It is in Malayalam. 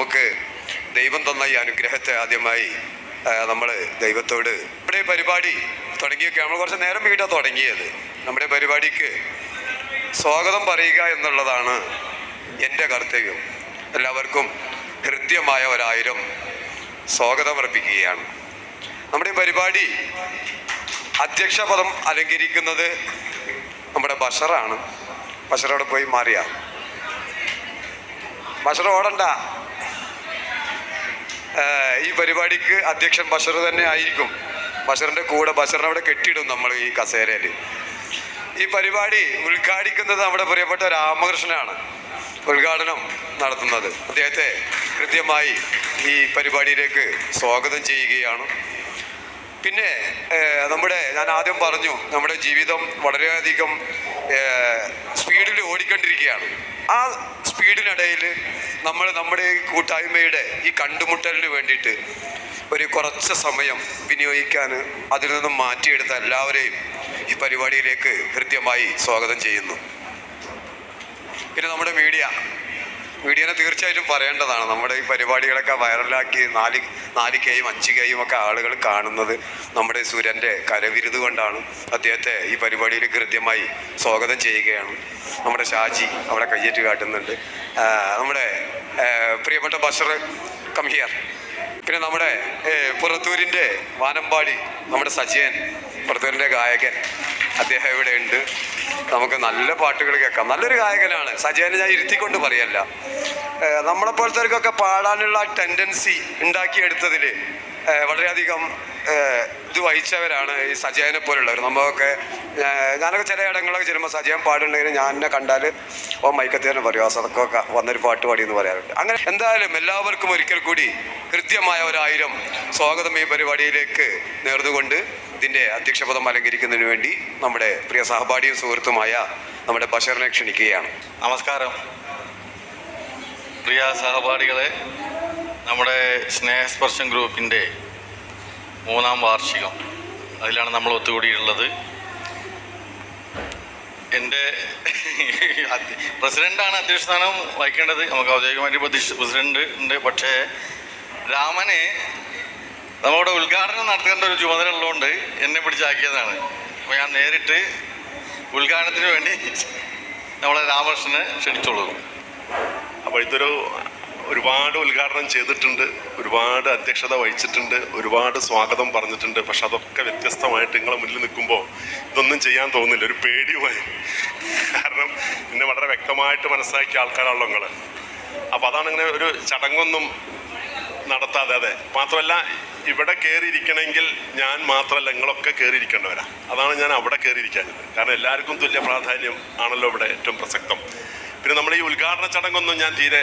നമുക്ക് ദൈവം തന്ന ഈ അനുഗ്രഹത്തെ ആദ്യമായി നമ്മൾ ദൈവത്തോട് നമ്മുടെ പരിപാടി തുടങ്ങിയൊക്കെ നമ്മൾ കുറച്ച് നേരം വീട്ടാണ് തുടങ്ങിയത്. നമ്മുടെ പരിപാടിക്ക് സ്വാഗതം പറയുക എന്നുള്ളതാണ് എൻ്റെ കർത്തവ്യം. എല്ലാവർക്കും ഹൃദ്യമായ 1000 സ്വാഗതം അർപ്പിക്കുകയാണ്. നമ്മുടെ പരിപാടി അധ്യക്ഷ പദം അലങ്കരിക്കുന്നത് നമ്മുടെ ബഷറാണ്. ബഷറോടെ പോയി മാറിയ ബഷർ ഓടണ്ട. ഈ പരിപാടിക്ക് അധ്യക്ഷൻ ബഷർ തന്നെ ആയിരിക്കും. ബഷറിൻ്റെ കൂടെ ബഷറിനെ അവിടെ കെട്ടിയിടും നമ്മൾ ഈ കസേരയിൽ. ഈ പരിപാടി ഉദ്ഘാടിക്കുന്നത് നമ്മുടെ പ്രിയപ്പെട്ട രാമകൃഷ്ണനാണ് ഉദ്ഘാടനം നടത്തുന്നത്. അദ്ദേഹത്തെ കൃത്യമായി ഈ പരിപാടിയിലേക്ക് സ്വാഗതം ചെയ്യുകയാണ്. പിന്നെ ഞാൻ ആദ്യം പറഞ്ഞു, നമ്മുടെ ജീവിതം വളരെയധികം സ്പീഡിൽ ഓടിക്കൊണ്ടിരിക്കുകയാണ്. ആ സ്പീഡിനിടയിൽ നമ്മുടെ ഈ കൂട്ടായ്മയുടെ ഈ കണ്ടുമുട്ടലിന് വേണ്ടിയിട്ട് കുറച്ച് സമയം വിനിയോഗിക്കാൻ അതിൽ നിന്നും മാറ്റിയെടുത്ത എല്ലാവരെയും ഈ പരിപാടിയിലേക്ക് ഹൃദ്യമായി സ്വാഗതം ചെയ്യുന്നു. പിന്നെ നമ്മുടെ മീഡിയനെ തീർച്ചയായിട്ടും പറയേണ്ടതാണ്. നമ്മുടെ ഈ പരിപാടികളൊക്കെ വൈറലാക്കി 4Kയും 5Kയും ഒക്കെ ആളുകൾ കാണുന്നത് നമ്മുടെ സുരൻ്റെ കരവിരുത് കൊണ്ടാണ്. അദ്ദേഹത്തെ ഈ പരിപാടിയിലേക്ക് കൃത്യമായി സ്വാഗതം ചെയ്യുകയാണ്. നമ്മുടെ ഷാജി അവിടെ കയ്യേറ്റ് കാട്ടുന്നുണ്ട്. നമ്മുടെ പ്രിയപ്പെട്ട ബഷർ കം ഹിയർ. പിന്നെ നമ്മുടെ പുറത്തൂരിൻ്റെ വാനമ്പാടി നമ്മുടെ സജയൻ, പുറത്തൂരിൻ്റെ ഗായകൻ, അദ്ദേഹം ഇവിടെ ഉണ്ട്. നമുക്ക് നല്ല പാട്ടുകൾ കേൾക്കാം. നല്ലൊരു ഗായകനാണ് സജയനെ. ഞാൻ ഇരുത്തിക്കൊണ്ട് പറയല്ല, നമ്മളെപ്പോലത്തെവർക്കൊക്കെ പാടാനുള്ള ടെൻഡൻസി ഉണ്ടാക്കിയെടുത്തതിൽ വളരെയധികം ഇത് വഹിച്ചവരാണ് ഈ സജയനെ പോലുള്ളവർ. നമ്മളൊക്കെ ഞാനൊക്കെ ചില ഇടങ്ങളൊക്കെ ചെല്ലുമ്പോൾ സജയൻ പാടുണ്ടെങ്കിൽ ഞാൻ എന്നെ കണ്ടാൽ മൈക്കത്തേനെ പറയും, ആ സദക്കൊക്കെ വന്നൊരു പാട്ട് പാടി എന്ന് പറയാറുണ്ട്. അങ്ങനെ എന്തായാലും എല്ലാവർക്കും ഒരിക്കൽ കൂടി കൃത്യമായ 1000 സ്വാഗതം ഈ പരിപാടിയിലേക്ക് നേർന്നുകൊണ്ട് ഇതിൻ്റെ അധ്യക്ഷപദം അലങ്കരിക്കുന്നതിന് വേണ്ടി നമ്മുടെ പ്രിയ സഹപാഠിയും സുഹൃത്തുമായ നമ്മുടെ ബഷറിനെ ക്ഷണിക്കുകയാണ്. നമസ്കാരം പ്രിയ സഹപാഠികളെ. നമ്മുടെ സ്നേഹസ്പർശം ഗ്രൂപ്പിൻ്റെ 3ാം വാർഷികം, അതിലാണ് നമ്മൾ ഒത്തുകൂടിയിട്ടുള്ളത്. എൻ്റെ പ്രസിഡൻ്റാണ് അധ്യക്ഷ സ്ഥാനം വഹിക്കേണ്ടത്. നമുക്ക് ഔദ്യോഗികമായിട്ട് പ്രസിഡന്റ് ഉണ്ട്. പക്ഷേ രാമനെ നമ്മളുടെ ഉദ്ഘാടനം നടത്തേണ്ട ഒരു ചുമതല ഉള്ളതുകൊണ്ട് എന്നെ പിടിച്ചാക്കിയതാണ്. അപ്പോൾ ഞാൻ നേരിട്ട് ഉദ്ഘാടനത്തിന് വേണ്ടി നമ്മളെ രാമകൃഷ്ണനെ ക്ഷണിച്ചോളൂ. അപ്പോൾ ഒരുപാട് ഉദ്ഘാടനം ചെയ്തിട്ടുണ്ട്, ഒരുപാട് അധ്യക്ഷത വഹിച്ചിട്ടുണ്ട്, ഒരുപാട് സ്വാഗതം പറഞ്ഞിട്ടുണ്ട്. പക്ഷെ അതൊക്കെ വ്യത്യസ്തമായിട്ട് നിങ്ങളെ മുന്നിൽ നിൽക്കുമ്പോൾ ഇതൊന്നും ചെയ്യാൻ തോന്നുന്നില്ല, ഒരു പേടിയുമായി. കാരണം എന്നെ വളരെ വ്യക്തമായിട്ട് മനസ്സിലാക്കിയ ആൾക്കാരാണല്ലോ നിങ്ങൾ. അപ്പോൾ അതാണ് ഇങ്ങനെ ഒരു ചടങ്ങൊന്നും നടത്താതെ. അതെ, മാത്രമല്ല ഇവിടെ കയറിയിരിക്കണമെങ്കിൽ ഞാൻ മാത്രമല്ല, നിങ്ങളൊക്കെ കയറിയിരിക്കേണ്ടവരാ. അതാണ് ഞാൻ അവിടെ കയറിയിരിക്കാഞ്ഞത്. കാരണം എല്ലാവർക്കും തുല്യ പ്രാധാന്യം ആണല്ലോ ഇവിടെ ഏറ്റവും പ്രസക്തം. പിന്നെ നമ്മുടെ ഈ ഉദ്ഘാടന ചടങ്ങൊന്നും ഞാൻ തീരെ